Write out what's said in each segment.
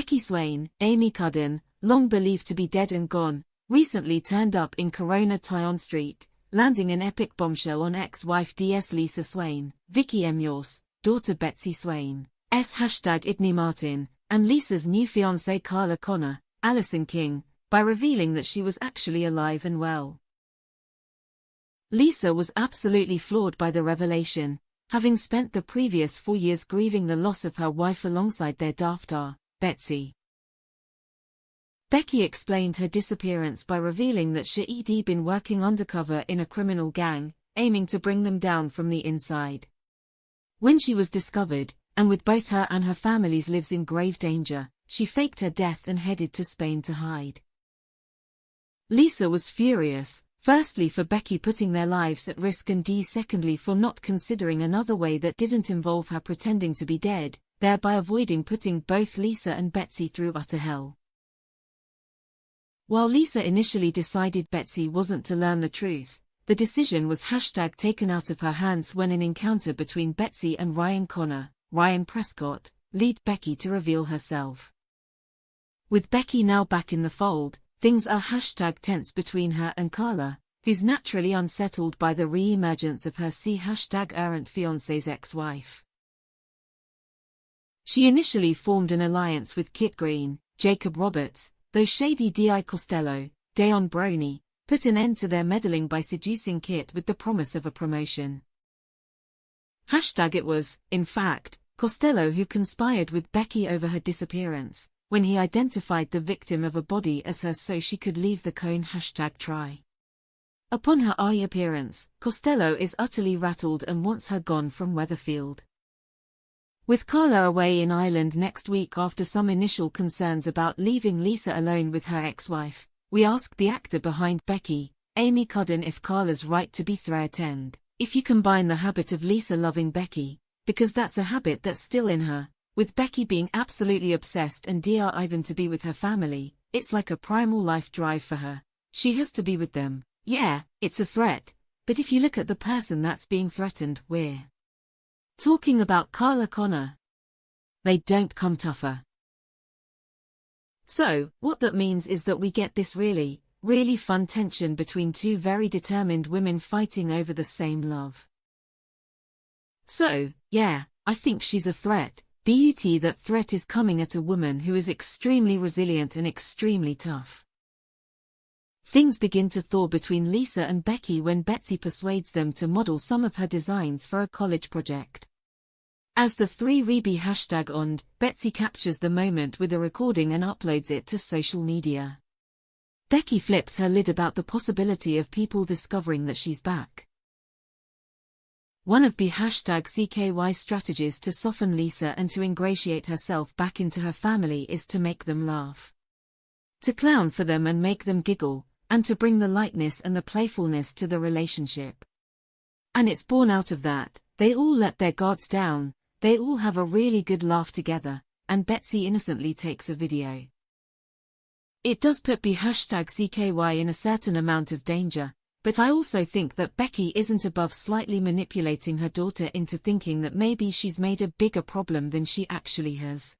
Becky Swain, Amy Cudden, long believed to be dead and gone, recently turned up in Coronation Street, landing an epic bombshell on ex-wife DS Lisa Swain, Vicky Myers, daughter Betsy Swain, #Idni Martin, and Lisa's new fiancée Carla Connor, Alison King, by revealing that she was actually alive and well. Lisa was absolutely floored by the revelation, having spent the previous 4 years grieving the loss of her wife alongside their daughter, Betsy. Becky explained her disappearance by revealing that she'd been working undercover in a criminal gang, aiming to bring them down from the inside. When she was discovered, and with both her and her family's lives in grave danger, she faked her death and headed to Spain to hide. Lisa was furious, firstly for Becky putting their lives at risk and secondly for not considering another way that didn't involve her pretending to be dead, thereby avoiding putting both Lisa and Betsy through utter hell. While Lisa initially decided Betsy wasn't to learn the truth, the decision was taken out of her hands when an encounter between Betsy and Ryan Connor, Ryan Prescott, led Becky to reveal herself. With Becky now back in the fold, things are tense between her and Carla, who's naturally unsettled by the re-emergence of her errant fiancé's ex-wife. She initially formed an alliance with Kit Green, Jacob Roberts, though shady Di Costello, Dayon Brony, put an end to their meddling by seducing Kit with the promise of a promotion. It was, in fact, Costello who conspired with Becky over her disappearance, when he identified the victim of a body as her so she could leave the cone #try. Upon her appearance, Costello is utterly rattled and wants her gone from Weatherfield. With Carla away in Ireland next week after some initial concerns about leaving Lisa alone with her ex-wife, we asked the actor behind Becky, Amy Cudden, if Carla's right to be threatened, if you combine the habit of Lisa loving Becky, because that's a habit that's still in her, with Becky being absolutely obsessed and Ivan to be with her family, it's like a primal life drive for her. She has to be with them. Yeah, it's a threat, but if you look at the person that's being threatened, we're talking about Carla Connor. They don't come tougher. So, what that means is that we get this really, really fun tension between two very determined women fighting over the same love. So, yeah, I think she's a threat, but that threat is coming at a woman who is extremely resilient and extremely tough. Things begin to thaw between Lisa and Becky when Betsy persuades them to model some of her designs for a college project. As the three be #oned, Betsy captures the moment with a recording and uploads it to social media. Becky flips her lid about the possibility of people discovering that she's back. One of the #CKY strategies to soften Lisa and to ingratiate herself back into her family is to make them laugh. To clown for them and make them giggle, and to bring the lightness and the playfulness to the relationship. And it's born out of that, they all let their guards down, they all have a really good laugh together, and Betsy innocently takes a video. It does put the #CKY in a certain amount of danger, but I also think that Becky isn't above slightly manipulating her daughter into thinking that maybe she's made a bigger problem than she actually has.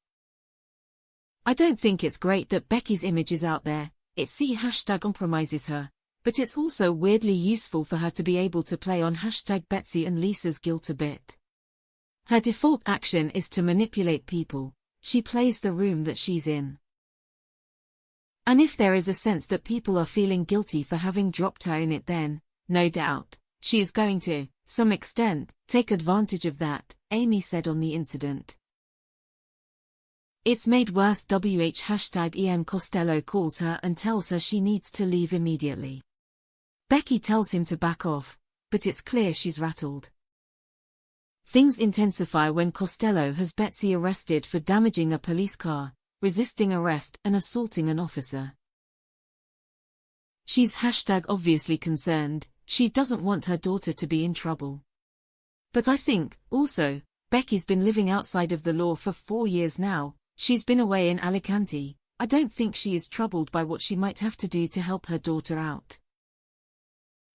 I don't think it's great that Becky's image is out there, it compromises her, but it's also weirdly useful for her to be able to play on Betsy and Lisa's guilt a bit. Her default action is to manipulate people, she plays the room that she's in. And if there is a sense that people are feeling guilty for having dropped her in it, then, no doubt, she is going to, some extent, take advantage of that, Amy said on the incident. It's made worse. Ian Costello calls her and tells her she needs to leave immediately. Becky tells him to back off, but it's clear she's rattled. Things intensify when Costello has Betsy arrested for damaging a police car, resisting arrest and assaulting an officer. She's obviously concerned, she doesn't want her daughter to be in trouble. But I think, also, Becky's been living outside of the law for 4 years now. She's been away in Alicante. I don't think she is troubled by what she might have to do to help her daughter out.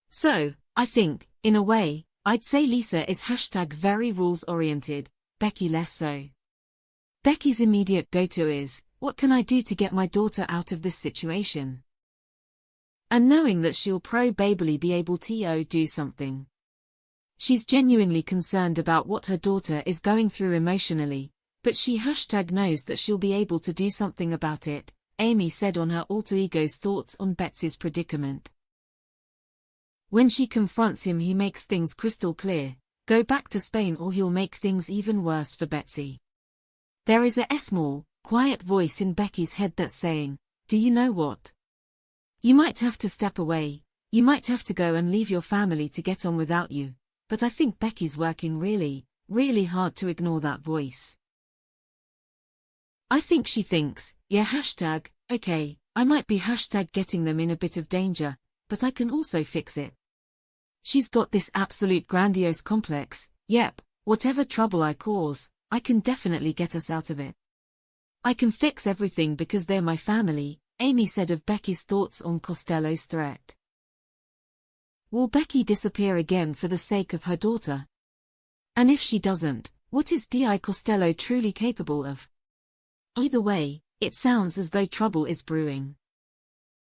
So, I think, in a way, I'd say Lisa is very rules-oriented, Becky less so. Becky's immediate go-to is, what can I do to get my daughter out of this situation? And knowing that she'll probably be able to do something. She's genuinely concerned about what her daughter is going through emotionally, but she #knows that she'll be able to do something about it, Amy said on her alter ego's thoughts on Betsy's predicament. When she confronts him, he makes things crystal clear: go back to Spain or he'll make things even worse for Betsy. There is a small, quiet voice in Becky's head that's saying, do you know what? You might have to step away, you might have to go and leave your family to get on without you, but I think Becky's working really, really hard to ignore that voice. I think she thinks, yeah okay, I might be getting them in a bit of danger, but I can also fix it. She's got this absolute grandiose complex, yep, whatever trouble I cause, I can definitely get us out of it. I can fix everything because they're my family, Amy said of Becky's thoughts on Costello's threat. Will Becky disappear again for the sake of her daughter? And if she doesn't, what is D.I. Costello truly capable of? Either way, it sounds as though trouble is brewing.